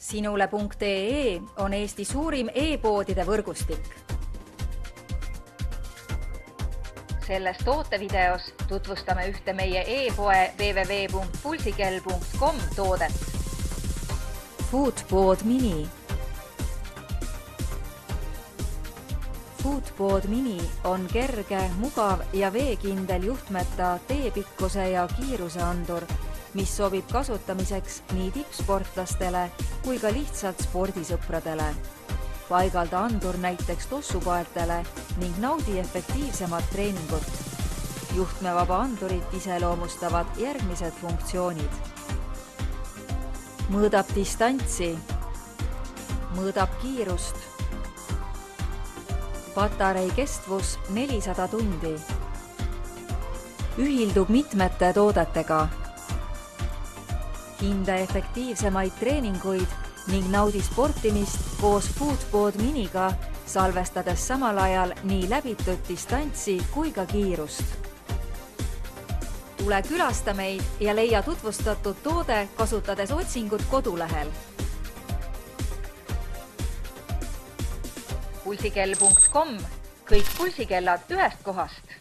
Sinule.ee on Eesti suurim e-poodide võrgustik. Selles tootevideos tutvustame ühte meie e-poe www.pulsikell.com toodet. Foodboard Mini. Foodboard Mini on kerge, mugav ja veekindel juhtmeta teepikkuse ja kiiruseandur, mis sobib kasutamiseks nii tippsportlastele kui ka lihtsalt spordisõpradele. Paigalda andur näiteks tossupaeltele ning naudi efektiivsemat treeningut. Juhtmevaba andurit iseloomustavad järgmised funktsioonid. Mõõdab distantsi. Mõõdab kiirust. Patarei kestvus 400 tundi. Ühildub mitmete toodetega. Hinda efektiivsemaid treeninguid ning naudi sportimist koos Foodboard Miniga, salvestades samal ajal nii läbitud distantsi kui ka kiirust. Tule külasta meid ja leia tutvustatud toode kasutades otsingut kodulehel. Pulsikell.com. Kõik pulsikellad ühest kohast.